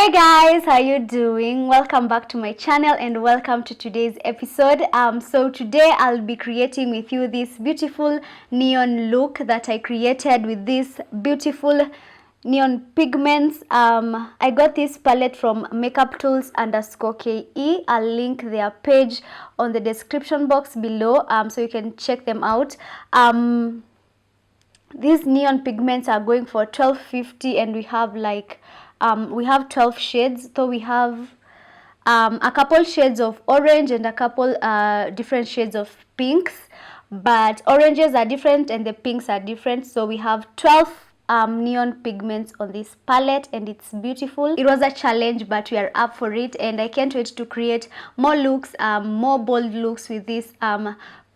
Hi guys, how you doing? Welcome back to my channel and welcome to today's episode. So today I'll be creating with you this beautiful neon look that I created with this beautiful neon pigments. I got this palette from makeuptools_ke. I'll link their page on the description box below, so you can check them out. These neon pigments are going for $12.50 and we have like we have 12 shades. So we have a couple shades of orange and a couple different shades of pinks, but oranges are different and the pinks are different. So we have 12 neon pigments on this palette and it's beautiful. It was a challenge, but we are up for it and I can't wait to create more looks, more bold looks with this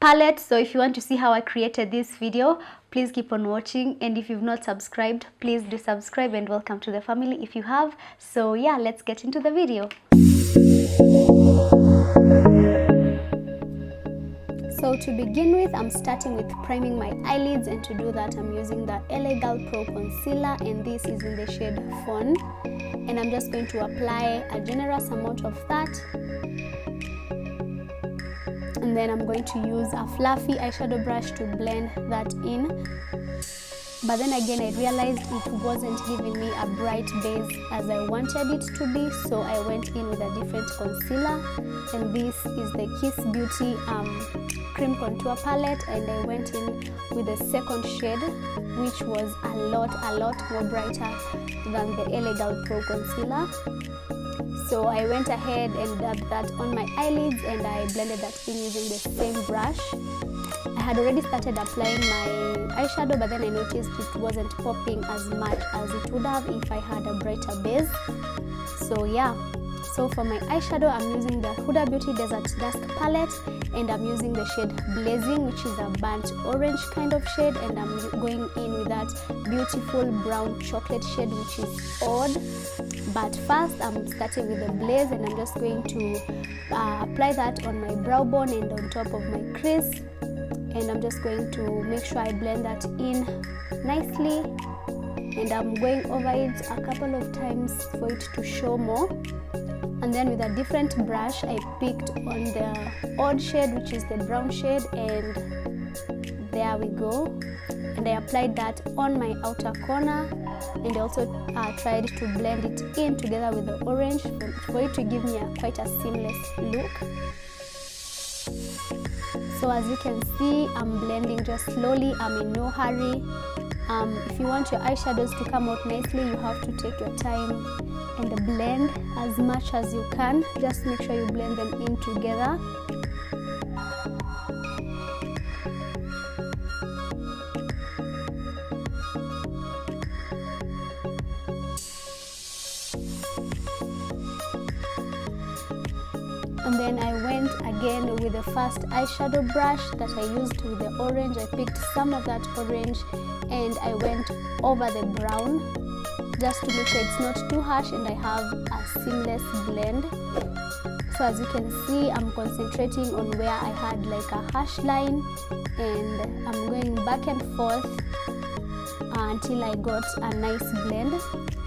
palette. So if you want to see how I created this video, please keep on watching, and if you've not subscribed, please do subscribe, and welcome to the family if you have. So yeah, let's get into the video. So to begin with, I'm starting with priming my eyelids, and to do that I'm using the LA Girl Pro Concealer, and this is in the shade Fawn, and I'm just going to apply a generous amount of that. And then I'm going to use a fluffy eyeshadow brush to blend that in. But then again, I realized it wasn't giving me a bright base as I wanted it to be, so I went in with a different concealer, and this is the Kiss Beauty Cream Contour Palette, and I went in with the second shade, which was a lot more brighter than the LA Girl Pro Concealer. So I went ahead and dabbed that on my eyelids and I blended that in using the same brush. I had already started applying my eyeshadow, but then I noticed it wasn't popping as much as it would have if I had a brighter base. So yeah, so for my eyeshadow I'm using the Huda Beauty Desert Dusk palette, and I'm using the shade Blazing, which is a burnt orange kind of shade, and I'm going in with that beautiful brown chocolate shade, which is Odd. But first I'm starting with the Blaze, and I'm just going to apply that on my brow bone and on top of my crease, and I'm just going to make sure I blend that in nicely, and I'm going over it a couple of times for it to show more. And then with a different brush I picked on the Odd shade, which is the brown shade, and there we go, and I applied that on my outer corner, and I also tried to blend it in together with the orange for it to give me quite a seamless look. So as you can see, I'm blending just slowly, I'm in no hurry. If you want your eyeshadows to come out nicely, you have to take your time and blend as much as you can. Just make sure you blend them in together. And then I went again with the first eyeshadow brush that I used with the orange. I picked some of that orange and I went over the brown just to make sure it's not too harsh and I have a seamless blend. So as you can see, I'm concentrating on where I had like a harsh line, and I'm going back and forth until I got a nice blend.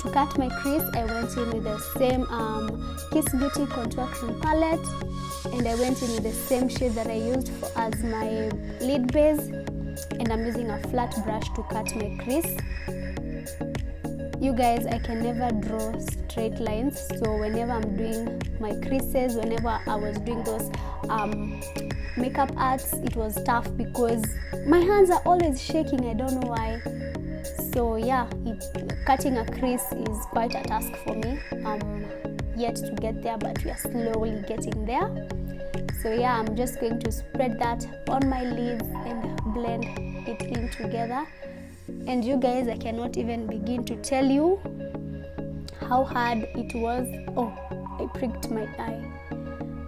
To cut my crease, I went in with the same Kiss Beauty Contour Cream Palette, and I went in with the same shade that I used as my lid base, and I'm using a flat brush to cut my crease. You guys, I can never draw straight lines, so whenever I'm doing my creases, whenever I was doing those makeup arts, it was tough because my hands are always shaking. I don't know why. So yeah, cutting a crease is quite a task for me. Yet to get there, but we are slowly getting there. So yeah, I'm just going to spread that on my lids and blend it in together. And you guys, I cannot even begin to tell you how hard it was. Oh, I pricked my eye.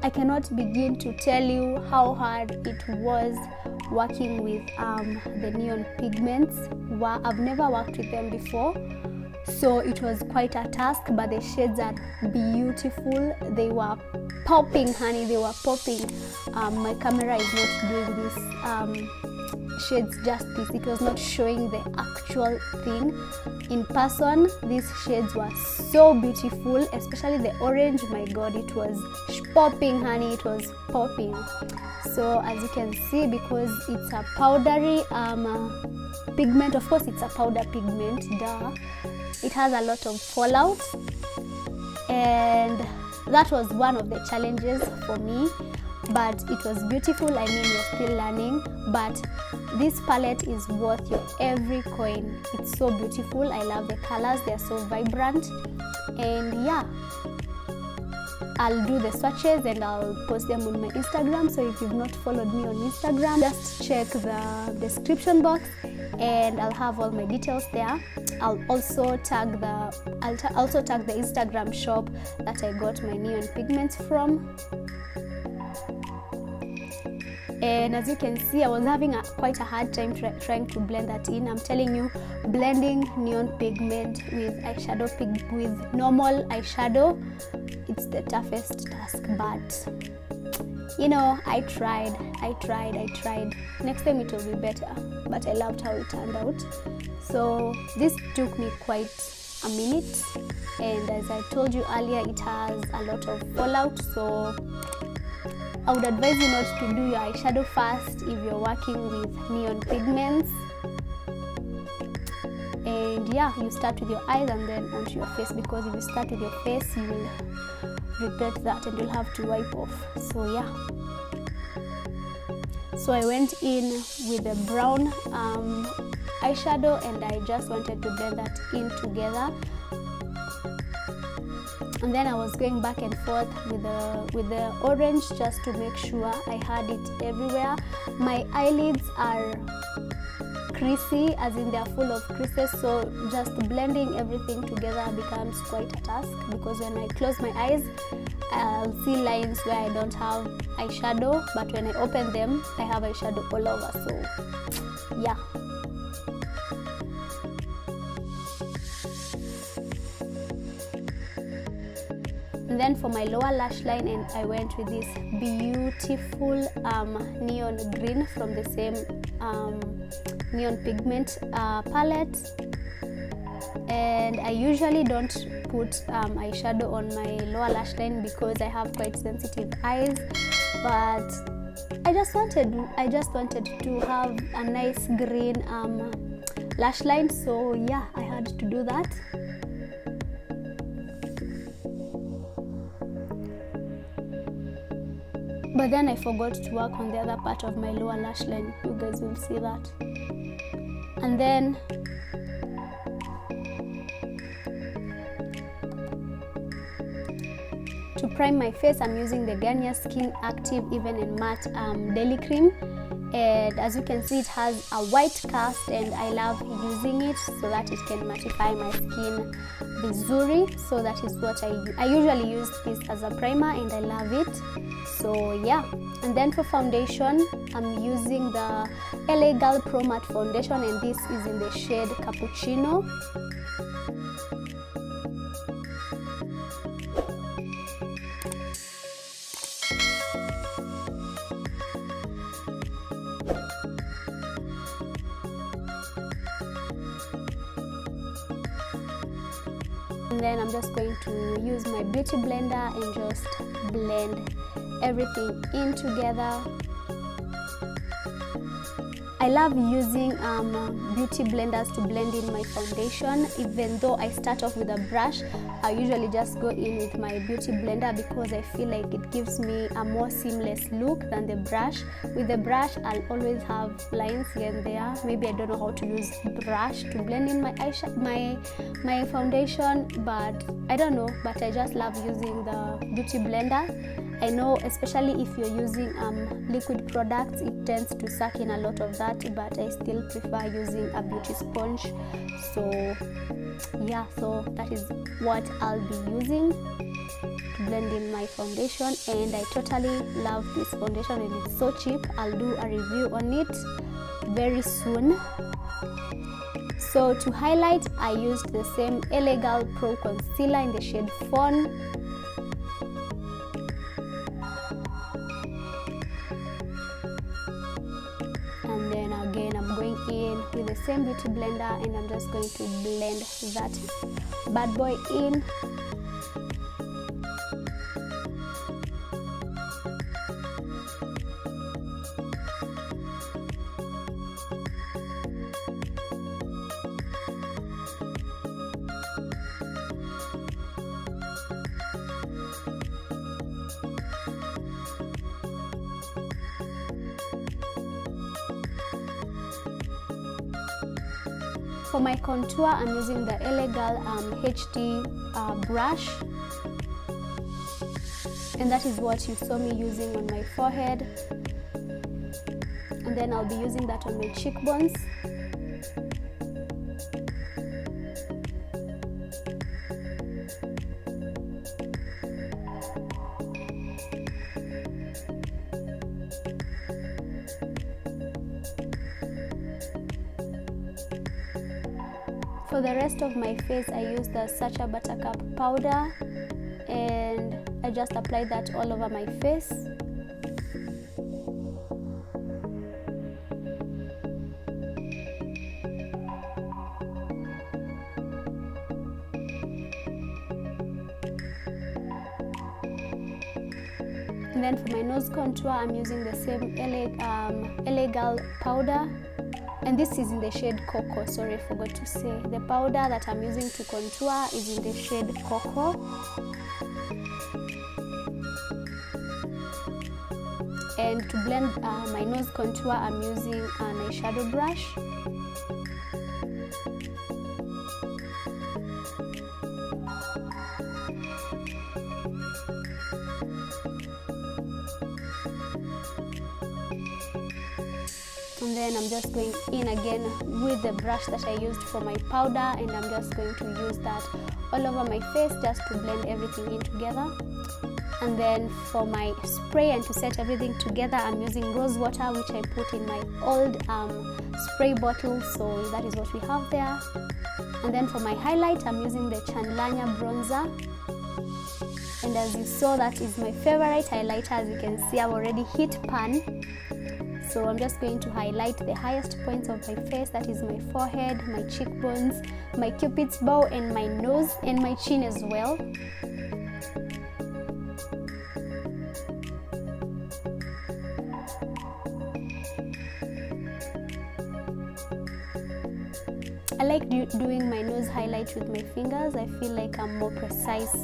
I cannot begin to tell you how hard it was working with the neon pigments. I've never worked with them before, so it was quite a task, but the shades are beautiful. They were popping, honey, they were popping. My camera is not doing this shades just this. It was not showing the actual thing. In person, these shades were so beautiful, especially the orange. My god, it was popping, honey, it was popping. So as you can see, because it's a powdery pigment, of course it's a powder pigment, duh, it has a lot of fallout, and that was one of the challenges for me, but it was beautiful. I mean, you're still learning, but this palette is worth your every coin. It's so beautiful. I love the colors, they're so vibrant. And yeah, I'll do the swatches and I'll post them on my Instagram. So if you've not followed me on Instagram, just check the description box and I'll have all my details there. I'll also tag the Instagram shop that I got my neon pigments from. And as you can see, I was having quite a hard time trying to blend that in. I'm telling you, blending neon pigment with eyeshadow with normal eyeshadow, it's the toughest task, but you know, I tried. Next time it will be better, but I loved how it turned out. So this took me quite a minute, and as I told you earlier, it has a lot of fallout, so I would advise you not to do your eyeshadow first if you're working with neon pigments. And yeah, you start with your eyes and then onto your face, because if you start with your face, you will regret that and you'll have to wipe off. So yeah, so I went in with a brown eyeshadow and I just wanted to blend that in together. And then I was going back and forth with the orange just to make sure I had it everywhere. My eyelids are creasy, as in they're full of creases, so just blending everything together becomes quite a task, because when I close my eyes, I'll see lines where I don't have eyeshadow, but when I open them, I have eyeshadow all over. So yeah. And then for my lower lash line, and I went with this beautiful neon green from the same neon pigment palette. And I usually don't put eyeshadow on my lower lash line because I have quite sensitive eyes, but I just wanted to have a nice green lash line, so yeah, I had to do that. But then I forgot to work on the other part of my lower lash line. You guys will see that. And then to prime my face, I'm using the Garnier Skin Active Even and Matte Daily Cream. And as you can see, it has a white cast, and I love using it so that it can mattify my skin vizuri. So that is what I usually use this as a primer, and I love it. So yeah. And then for foundation, I'm using the LA Girl Pro Matte Foundation, and this is in the shade Cappuccino. And then I'm just going to use my beauty blender and just blend everything in together. I love using beauty blenders to blend in my foundation. Even though I start off with a brush, I usually just go in with my beauty blender because I feel like it gives me a more seamless look than the brush. With the brush, I'll always have lines here and there. Maybe I don't know how to use brush to blend in my foundation, but I don't know. But I just love using the beauty blender. I know, especially if you're using liquid products, it tends to suck in a lot of that, but I still prefer using a beauty sponge. So yeah, so that is what I'll be using to blend in my foundation, and I totally love this foundation, and it's so cheap. I'll do a review on it very soon. So to highlight, I used the same LA Girl Pro Concealer in the shade Fawn. And then again, the same beauty blender, and I'm just going to blend that bad boy in. For my contour, I'm using the LA Girl HD brush, and that is what you saw me using on my forehead, and then I'll be using that on my cheekbones. For the rest of my face, I use the Sacha Buttercup powder, and I just apply that all over my face. And then for my nose contour, I'm using the same LA Girl powder. And this is in the shade Cocoa. Sorry, I forgot to say. The powder that I'm using to contour is in the shade Cocoa. And to blend my nose contour, I'm using an eyeshadow brush. And then I'm just going in again with the brush that I used for my powder, and I'm just going to use that all over my face just to blend everything in together. And then for my spray and to set everything together, I'm using rose water, which I put in my old spray bottle, so that is what we have there. And then for my highlight, I'm using the Chandlanya bronzer, and as you saw, that is my favorite highlighter. As you can see, I've already hit pan. So I'm just going to highlight the highest points of my face, that is my forehead, my cheekbones, my cupid's bow, and my nose, and my chin as well. I like doing my nose highlight with my fingers. I feel like I'm more precise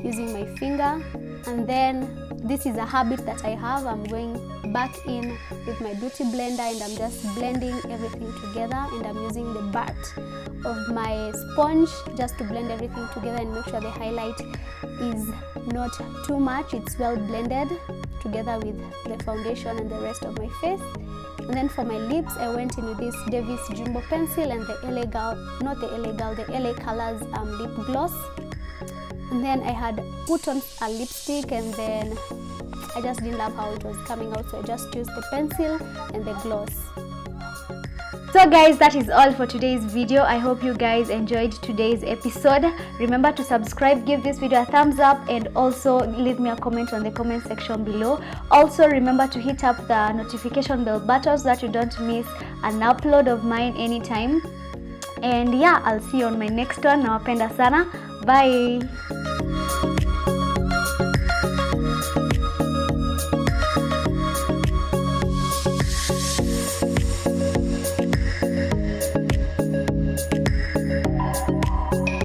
using my finger. And then this is a habit that I have. I'm going back in with my beauty blender, and I'm just blending everything together, and I'm using the butt of my sponge just to blend everything together and make sure the highlight is not too much. It's well blended together with the foundation and the rest of my face. And then for my lips, I went in with this Davis Jumbo pencil and the LA Girl, not the LA Girl, the LA Colors lip gloss. And then I had put on a lipstick, and then I just didn't love how it was coming out, so I just used the pencil and the gloss. So guys, that is all for today's video. I hope you guys enjoyed today's episode. Remember to subscribe, give this video a thumbs up, and also leave me a comment on the comment section below. Also remember to hit up the notification bell button so that you don't miss an upload of mine anytime. And yeah, I'll see you on my next one. Nawapenda sana. Bye.